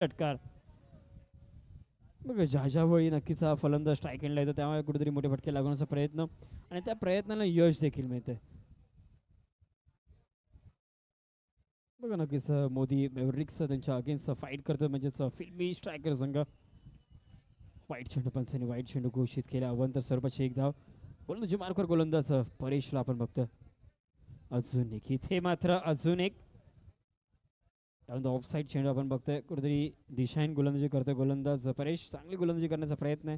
षटकार. बघा ज्या वेळी नक्कीच हा फलंदाज स्ट्राईक एंडला येतो त्यामुळे कुठेतरी मोठे फटके लागण्याचा प्रयत्न आणि त्या प्रयत्नाला यश देखील मिळते. बघा नक्कीच मोदी मेवरिक्स त्यांच्या अगेन्स्ट फाईट करतो म्हणजेच फिल्मी स्ट्रायकर संघ. वाईट चेंडू पंचांनी वाईट चेंडू घोषित केला. अवंतर स्वरूपाची एक धाव. गोलंदाजी मार्कवर गोलंदाज परेशला आपण बघतोय. अजून एक इथे मात्र अजून एक ऑफ साईड चेंडू आपण बघतोय. कुठेतरी दिशाहीन गोलंदाजी करतोय गोलंदाज परेश. चांगली गोलंदाजी करण्याचा प्रयत्न आहे.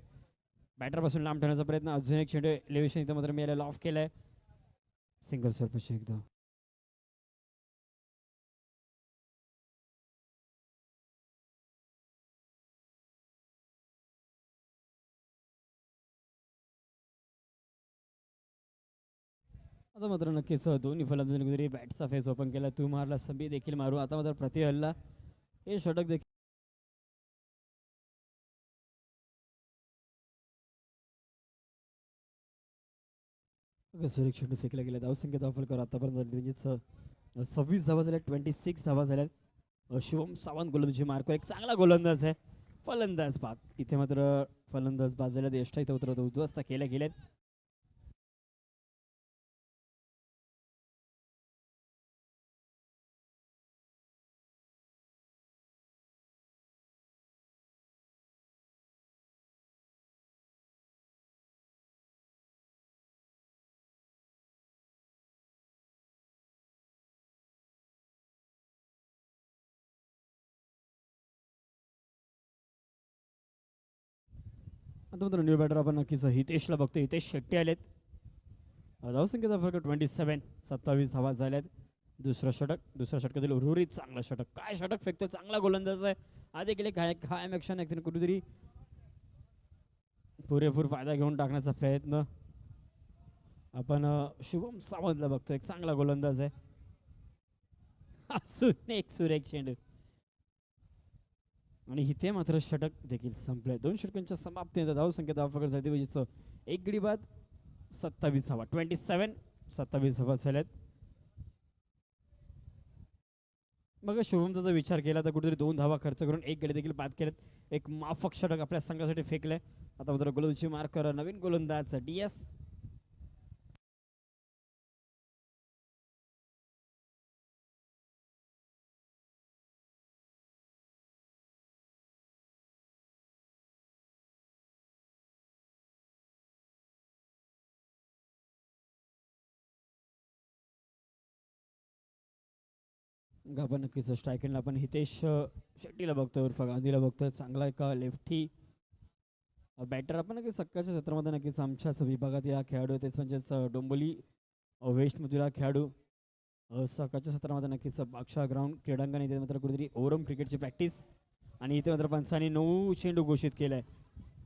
बॅटर पासून लांब ठेवण्याचा प्रयत्न. अजून एक चेंडू एलिव्हेशन इथं मात्र मिळालेला ऑफ केलाय. सिंगल स्वरूपाची एक धाव. आता मात्र नक्कीच दोन्ही फलंदाजांनी कुठेतरी बॅटचा फेस ओपन केला. तू मारला सभी देखील मारू. आता मात्र प्रति हल्ला हे षटक देखील सुरेख चेंडू फेकला गेला. धावसंख्या धावफलकर आतापर्यंत म्हणजेच 26 धावा झाल्या. 26 धावा झाल्यात. शुभम सावंत गोलंदाजी मार्कवर एक चांगला गोलंदाज आहे. फलंदाज बाद. इथे मात्र फलंदाज बाद झाल्यात. यष्टा इथं उतरवतो उद्ध्वस्त केल्या गेल्यात. आता मात्र न्यू बॅटर आपण नक्कीच हितेशला बघतो. हितेश शेट्टी आलेत. धावसंख्येचा फरक 27. 27 धावा झाल्यात. दुसरं षटकातील उर्वरित चांगलं षटक. काय षटक फेकतो. चांगला गोलंदाज आहे. आधी गेले काय कायम ॲक्शन कुठेतरी पुरेपूर फायदा घेऊन टाकण्याचा प्रयत्न आपण शुभम सावंतला बघतो. एक चांगला गोलंदाज आहे. अजून एक सुरेख चेंडू आणि इथे मात्र षटक देखील संपले. 2 षटकांच्या समाप्तीनंतर धावसंख्या धावफलक झाली. एक गडी बाद. 27 धावा. 27. 27 धावा झाल्यात. मग शुभमचा जर विचार केला तर कुठेतरी 2 धावा खर्च करून एक गडी देखील बाद केलेत. एक माफक षटक आपल्या संघासाठी फेकलंय. आता मात्र गोलंदाजी मार्कर नवीन गोलंदाज DS. आपण नक्कीच स्ट्राईक एंडला आपण हितेश शेट्टीला बघतोय. उर्फ गांधीला बघतोय. चांगला एका लेफ्टी बॅटर आपण नक्कीच सकाळच्या सत्रामध्ये नक्कीच आमच्याच विभागात या खेळाडू तेच म्हणजेच डोंबोली वेस्टमधील हा खेळाडू सकाळच्या सत्रामध्ये नक्कीच बागशा ग्राउंड क्रीडांगण इथे मात्र कुठेतरी ओव्हरऑल क्रिकेटची प्रॅक्टिस आणि इथे मात्र पंचाने 9 चेंडू घोषित केलाय.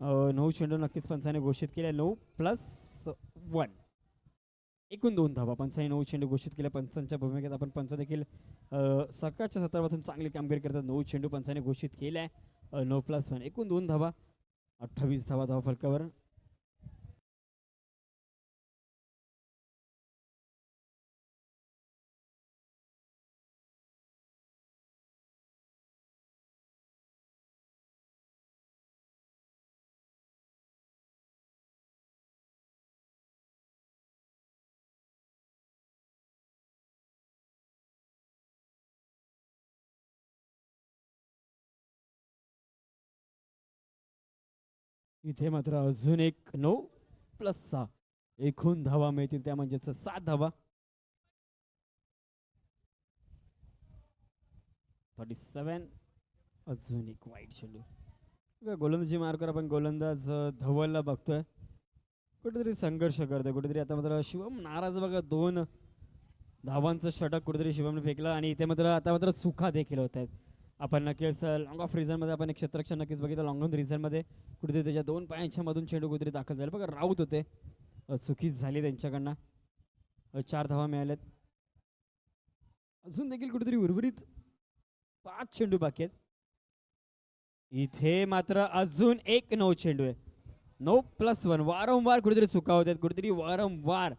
9 चेंडू नक्कीच पंचाने घोषित केले. 9+1 एकूण 2 धावा. पंचाने 9 चेंडू घोषित केल्या. पंचांच्या भूमिकेत आपण पंच देखील सकाळच्या सत्रापासून चांगली कामगिरी करतात. 9 चेंडू पंचाने घोषित केल्या. 9+1 एकूण 2 धावा. 28 धावा धावफलकावर. इथे मात्र अजून एक 9+6 एकूण धावा मिळतील. त्या म्हणजेच 7 धावा. 37. अजून एक वाईट चेंडू. गोलंदाजी मार्कर आपण गोलंदाज धवलला बघतोय. कुठेतरी संघर्ष करतोय. कुठेतरी आता मात्र शिवम नाराज बघा. 2 धावांचं षटक कुठेतरी शिवमने फेकलं आणि इथे मात्र आता मात्र चुका देखील होत आहेत. आपण नक्कीच लॉंग ऑफ रिझनमध्ये आपण एक क्षेत्ररक्षण नक्कीच बघितलं. लॉंग ऑन रिझनमध्ये कुठेतरी त्याच्या 2 पायांच्या मधून चेंडू कुठेतरी दाखल झाले. बघा राऊत होते. चुकीच झाली त्यांच्याकडनं. 4 धावा मिळाल्यात. अजून देखील कुठेतरी उर्वरित 5 चेंडू बाकी आहेत. इथे मात्र अजून एक 9 चेंडू आहे. 9+1 वारंवार कुठेतरी चुका होत आहेत. कुठेतरी वारंवार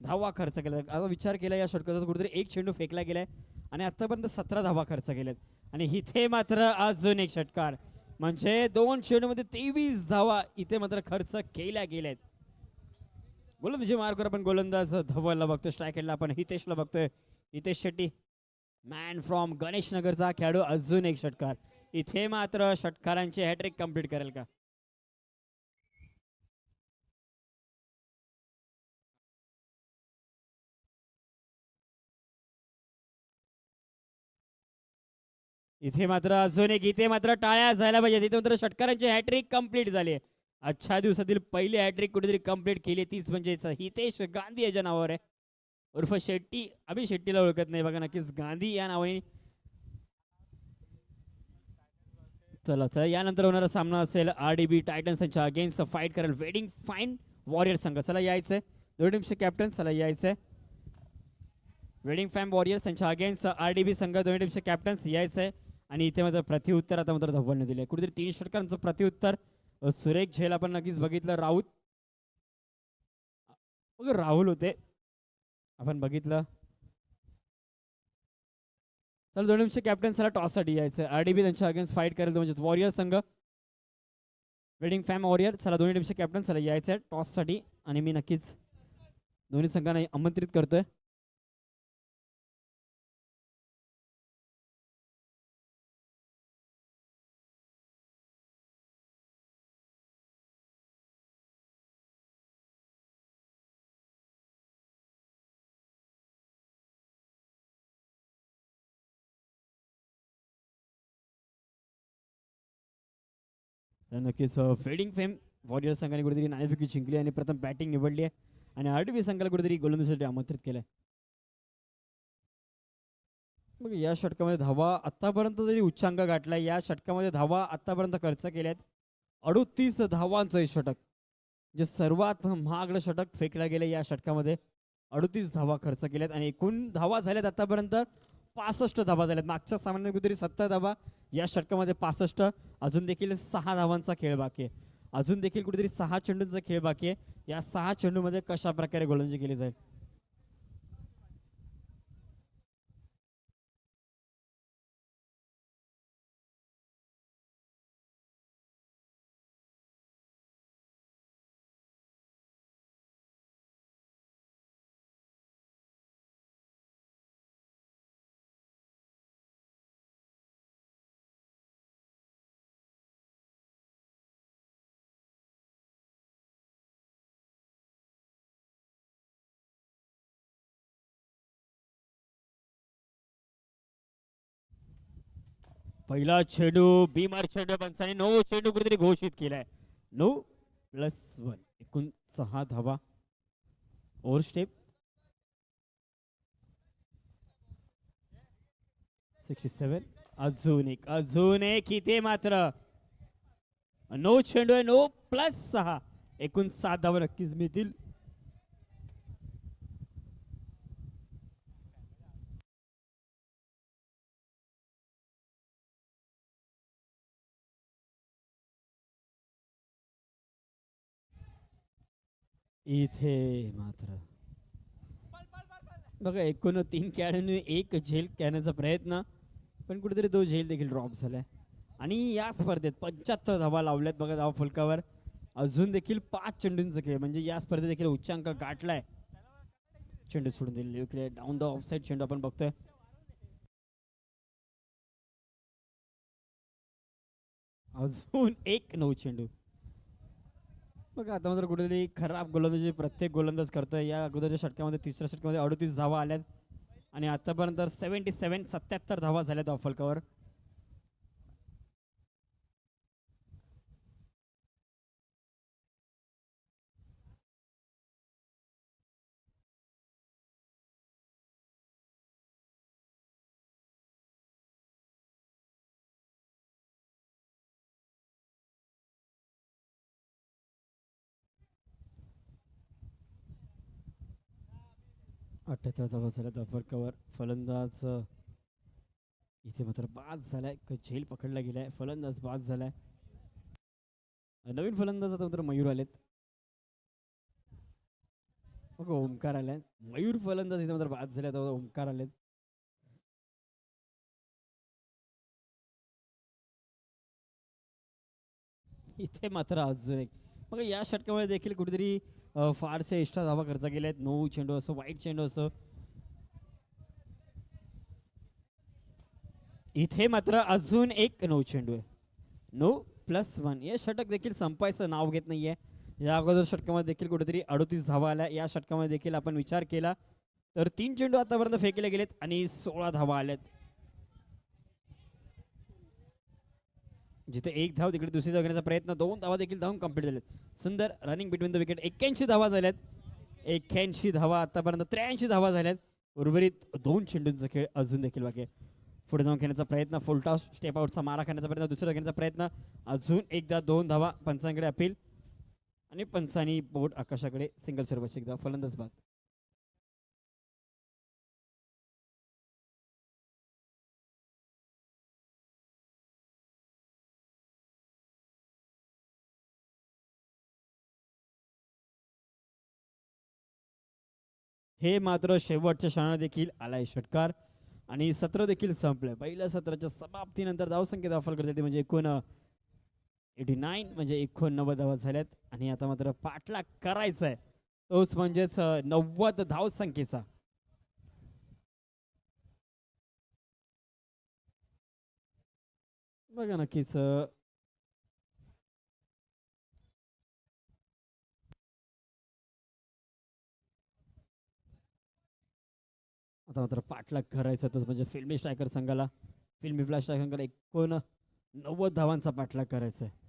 धावा खर्च केला. आता विचार केला या षटकाचा कुठेतरी एक चेंडू फेकला गेलाय आणि आतापर्यंत 17 धावा खर्च केल्यात. आणि इथे मात्र अजून एक षटकार, म्हणजे 2 चेंडूमध्ये 23 धावा इथे मात्र खर्च केल्या गेल्यात. गोलंदाजी मार्कवर आपण गोलंदाज धवलला बघतोय, स्ट्रायकेटला आपण हितेशला बघतोय. हितेश शेट्टी मॅन फ्रॉम गणेश नगरचा खेळाडू, अजून एक षटकार. इथे मात्र षटकारांची हॅट्रिक कंप्लीट करेल का? इथे मात्र अजून एक, इथे मात्र टाळ्या झाल्या पाहिजे. इथे मात्र षटकारांची हॅट्रिक कंप्लीट झाली. आजच्या दिवसातील पहिली हॅट्रिक कुठेतरी कंप्लीट केली, तीच म्हणजे हितेश गांधी याच्या नावावर आहे, उर्फ शेट्टी. अभि शेट्टीला ओळखत नाही बघा, नक्कीच गांधी या नावाने. चला तर यानंतर होणारा सामना असेल RDB टायटन्स यांच्या अगेन्स्ट फाईट करेल वेडिंग फाईन वॉरियर संघ. चला यायचंय दोन्ही टीमचे कॅप्टन, चला यायचंय. वेडिंग फॅम वॉरियर्स यांच्या अगेन्स्ट RDB संघ, दोन्ही टीमचे कॅप्टन्स यायचंय. आणि इथे मात्र प्रतिउत्तर आता मात्र धवलने दिले, कुठेतरी 3 षटकांचं प्रतिउत्तर. सुरेख झेल आपण नक्कीच बघितलं. राहुल होते आपण बघितलं. चला दोन्ही टीमचे कॅप्टन चला टॉस साठी यायचं. RDB त्यांच्या अगेन्स्ट फाईट करेल म्हणजे वॉरियर संघ, वेडिंग फॅम वॉरियर. चला दोन्ही टीमचे कॅप्टन चला यायचं टॉस साठी, आणि मी नक्कीच दोन्ही संघांना आमंत्रित करतोय. नक्कीच फेडिंग फेम वॉरियर संघाने कुठेतरी नाणेफेकी जिंकली आणि प्रथम बॅटिंग निवडली आहे, आणि RDB संघाला कुठेतरी गोलंदाजीसाठी आमंत्रित केलंय. मग या षटकामध्ये धावा आतापर्यंत जरी उच्चांक गाठलाय, या षटकामध्ये धावा आतापर्यंत खर्च केल्यात 38 धावांचं हे षटक, जे सर्वात महागडं षटक फेकलं गेलं या षटकामध्ये. 38 धावा खर्च केल्यात आणि एकूण धावा झाल्यात आतापर्यंत 65 धावा झाल्यात. मागच्या सामन्यात कुठेतरी 70 धावा, या षटकामध्ये 65. अजून देखील 6 धावांचा खेळ बाकी आहे, अजून देखील कुठेतरी 6 चेंडूंचा खेळ बाकी आहे. या 6 चेंडूमध्ये कशा प्रकारे गोलंदाजी केली जाईल? पहिला चेंडू बीमार चेंडू पंचाने 9 चेंडू कुठेतरी घोषित केलाय. 9+1 एकूण 6 धावा. Over step 67. अजून एक इथे मात्र 9 चेंडू आहे. 9+6 एकूण 7 धावा नक्कीच मिळतील. इथे मात्र बघा एकूण 3 खेळाडूंनी एक झेल करण्याचा प्रयत्न, पण कुठेतरी तो झेल देखील ड्रॉप झालाय. आणि या स्पर्धेत 75 धावा लावल्यात बघा धावा फलकावर. अजून देखील 5 चेंडूंचा खेळ, म्हणजे या स्पर्धेत देखील उच्चांक गाठलाय. चेंडू सोडून दिलेले डाऊन द ऑफसाईड चेंडू आपण बघतोय. अजून एक 9 चेंडू. बघा आता मात्र कुठेतरी खराब गोलंदाजी प्रत्येक गोलंदाज करतोय. या अगोदरच्या षटकामध्ये तिसऱ्या षटकामध्ये 38 धावा आल्यात, आणि आतापर्यंत 77 धावा झाल्यात ऑफलकावर. अठ्ठ्याहत्तर धावा झाल्यात ऑफलकावर. फलंदाज इथे मात्र बाद झालाय, झेल पकडला गेलाय, फलंदाज बाद झालाय. नवीन फलंदाज आता मात्र मयूर आलेत. ओंकार आलाय. मयूर फलंदाज इथे मात्र बाद झाले, आता ओंकार आलेत. इथे मात्र अजून एक. मग या षटकामध्ये देखील कुठेतरी फारसे एक्स्ट्रा धावा खर्च केल्या आहेत. 9 चेंडू असो, वाईट चेंडू असो, इथे मात्र अजून एक 9 चेंडू आहे. 9+1. हे षटक देखील संपायचं नाव घेत नाहीये. या अगोदर षटकामध्ये देखील कुठेतरी 38 धावा आल्या. या षटकामध्ये देखील आपण विचार केला तर 3 चेंडू आतापर्यंत फेकले गेलेत आणि 16 धावा आल्यात. जिथे एक धाव तिकडे दुसरी धाव घेण्याचा प्रयत्न, 2 धावा देखील धावून कंप्लीट झालेत. सुंदर रनिंग बिटवीन द विकेट. 81 धावा झाल्यात. 81 धावा आतापर्यंत 83 धावा झाल्यात. उर्वरित 2 चेंडूंचा खेळ अजून देखील बाकी आहे. पुढे जाऊन खेळण्याचा प्रयत्न, फुलटॉस स्टेप आउटचा मारा खेळण्याचा प्रयत्न, दुसरा घेण्याचा प्रयत्न, अजून एकदा 2 धावा. पंचांकडे अपील आणि पंचांनी बोट आकाशाकडे. सिंगल सर्वाची एकदा फलंदाज बाद. हे मात्र शेवटच्या क्षणाला देखील आलाय षटकार आणि सत्र देखील संपलंय. पहिल्या सत्राच्या समाप्तीनंतर धावसंख्या दाखल करते म्हणजे एकूण 89 म्हणजे 89 धावा झाल्यात आणि आता मात्र पाठलाग करायचा आहे, तोच म्हणजेच 90 धावसंख्येचा. बघा नक्कीच आता मात्र पाठलाग करायचा, तोच म्हणजे फिल्मी स्ट्रायकर संघाला, फिल्मी फ्लॅश स्ट्रायकर संघाला एकूण 90 धावांचा पाठलाग करायचा आहे.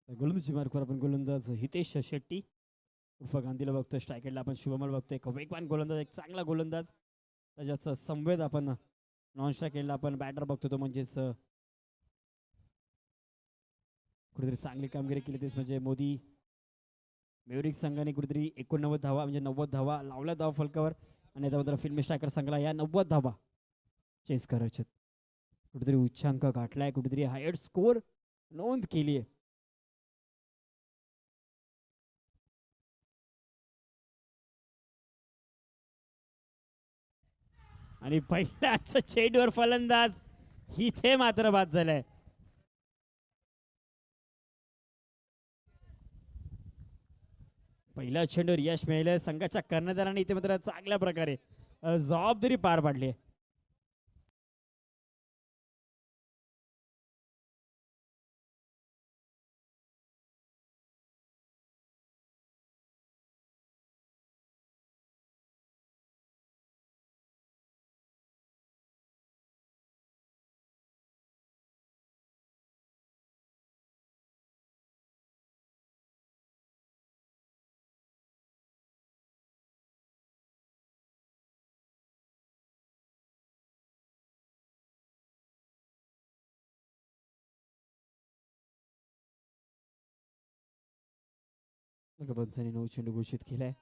गोलंदाजी मार्कवर आपण गोलंदाज हितेश शेट्टी उर्फ गांधीला बघतोय. स्ट्रायकेटला आपण शुभमल बघतोय, एक वेगवान गोलंदाज, एक चांगला गोलंदाज. त्याच्यात संवेद आपण नॉन स्ट्रायकेटला आपण बॅटर बघतो, तो म्हणजेच कुठेतरी चांगली कामगिरी केली, तेच म्हणजे मोदी मेवरिक संघाने कुठेतरी 89 धावा म्हणजे 90 धावा लावल्या धाव फलकावर आणि त्याबद्दल फिल्मी स्ट्रायकर संघाला या 90 धावा चेस करायचे. कुठेतरी उच्चांक गाठलाय, कुठेतरी हायर स्कोर नोंद केली आहे. आणि पहिल्याच चेंडूवर फलंदाज इथे मात्र बाद झालाय. पहिल्या चेंडूवर यश मिळालं. संघाच्या कर्णधाराने इथे मात्र चांगल्या प्रकारे जबाबदारी पार पाडली. पंचांनी 9 चेंडू घोषित केलाय.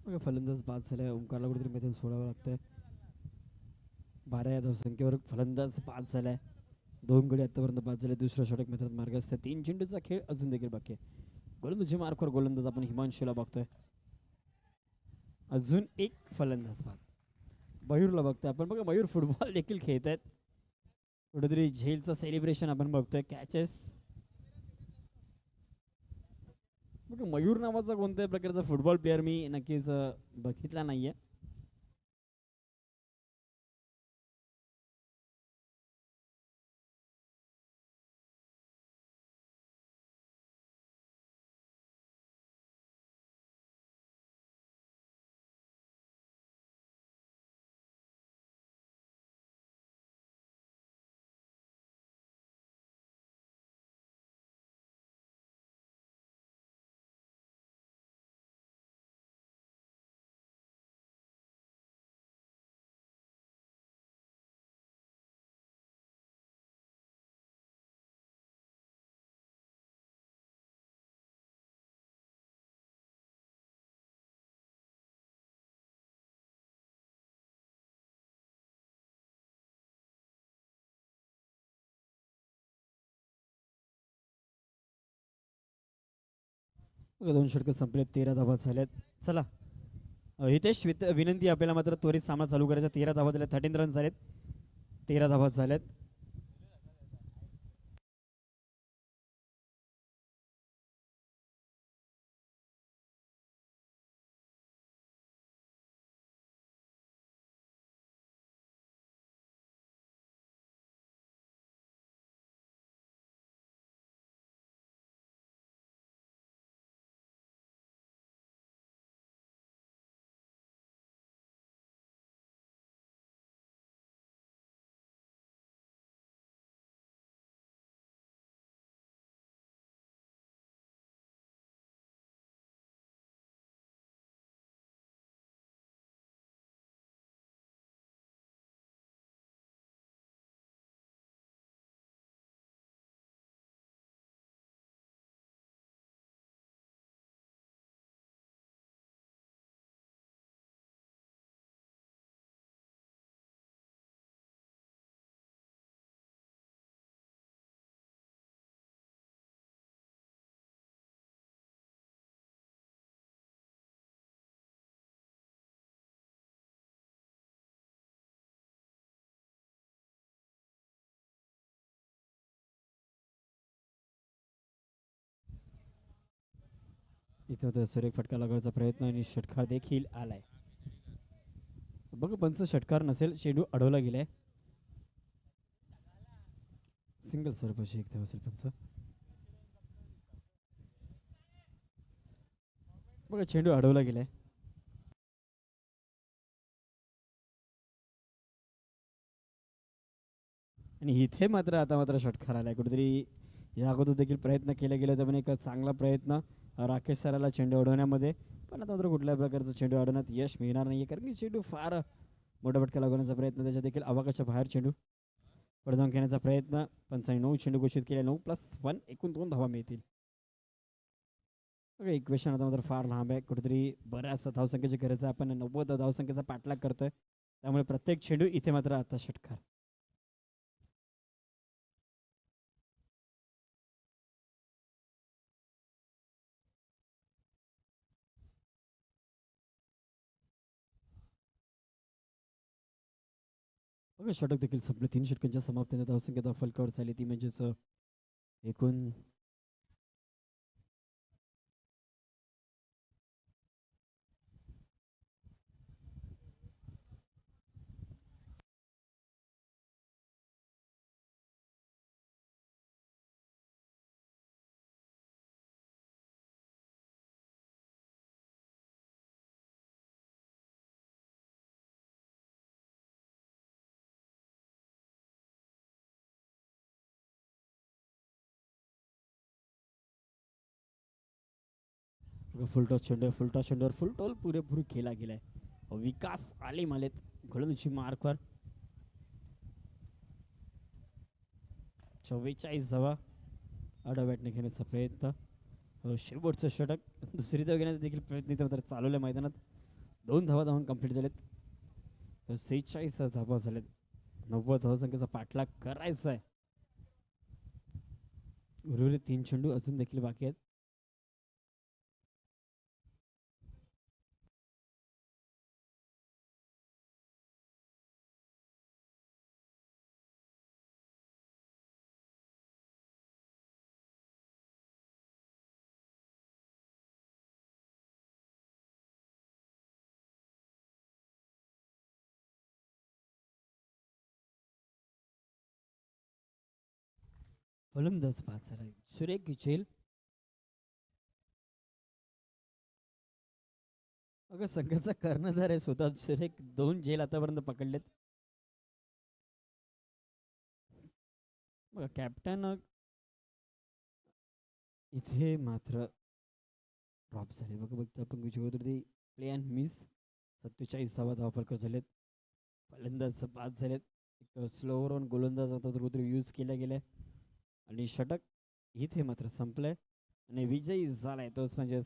बघा फलंदाज बाद झालाय, ओंकारला कुठेतरी मैदान सोडावं लागतंय. 12 या धावसंख्येवर फलंदाज बाद झालाय. 2 गडी आतापर्यंत बाद झाले. दुसरा षटक मैदानात मार्गस्थ. 3 चेंडूचा खेळ अजून देखील बाकी आहे. गोलंदाजी मार्कवर गोलंदाज आपण हिमांशूला बघतोय. अजून एक फलंदाज बाद. मयूरला बघतोय आपण. बघा मयूर फुटबॉल देखील खेळत आहेत. कुठेतरी झेलचं सेलिब्रेशन आपण बघतोय. कॅचेस. बघा मयूर नावाचा कोणत्याही प्रकारचा फुटबॉल प्लेअर मी नक्कीच बघितला नाहीये. बघा 2 षटकं संपलेत. 13 धावा झाल्यात. चला हितेश विनंती आपल्याला मात्र त्वरित सामना चालू करायचा. 13 धावा झाल्या. 13 रन झालेत. 13 धावा झाल्यात. इथे होता सुरेख फटका लगावचा प्रयत्न आणि षटकार देखील आलाय. बघ पंच षटकार नसेल. चेंडू अडवला गेलाय. सिंगल स्वरूपाची एक धाव असेल पंच. बघा चेंडू अडवला गेलाय. आणि इथे मात्र आता मात्र षटकार आलाय. कुठेतरी या अगोदर देखील प्रयत्न केला गेला तर पण एक चांगला प्रयत्न राकेश सराला चेंडू अडवण्यामध्ये. पण आता मात्र कुठल्याही प्रकारचं चेंडू अडवण्यात यश मिळणार नाहीये, कारण की चेंडू फार मोठा फटका लागवण्याचा प्रयत्न, त्याच्या देखील अवाकाच्या बाहेर चेंडू पुढे जाऊन खेळण्याचा प्रयत्न. पंचांनी 9 चेंडू घोषित केले. 9+1 एकूण 2 धावा मिळतील. इक्वेशन आता मात्र फार लांब आहे. कुठेतरी बऱ्याच धावसंख्येची गरज आहे. आपण 90 धावसंख्येचा पाठलाग करतोय, त्यामुळे प्रत्येक चेंडू इथे मात्र आता षटकार. बघा षटक देखील संपले. 3 षटकांच्या समाप्तीच्या धावसंख्या फलकावर झाली, ती म्हणजेच एकूण फुलटॉस चेंडू. फुलटॉस चेंडूवर फुलटॉल पुरेपूर केला गेलाय. विकास आले मालेत गोलंदाजी मार्कवर. 44 धावा आडा बॅटने घेण्याचा प्रयत्न. शेवटचं षटक दुसरी धाव घेण्याचा देखील प्रयत्न इथे मात्र चालवल्या मैदानात. 2 धावा धावून कंप्लीट झालेत. 46 धावा झालेत. 90 धावसंख्येचा पाठलाग करायचा आहे. उर्वरित 3 चेंडू अजून देखील बाकी आहेत. फलंदाज बाद झालाय सुरेख झेल. अगं संघाचा कर्णधार आहे स्वतः सुरेख. 2 झेल आतापर्यंत पकडलेत. बघा कॅप्टन इथे मात्र ड्रॉप झाले. बघा बघतो आपण विजय प्ले अँड मिस. 47 धावा धावफलक झालेत. फलंदाज बाद झालेत. एक स्लोवर ऑन गोलंदाज होता तो यूज केल्या गेलाय आणि षटक इथे मात्र संपलंय आणि विजयी झालाय तोच म्हणजे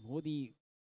मोदी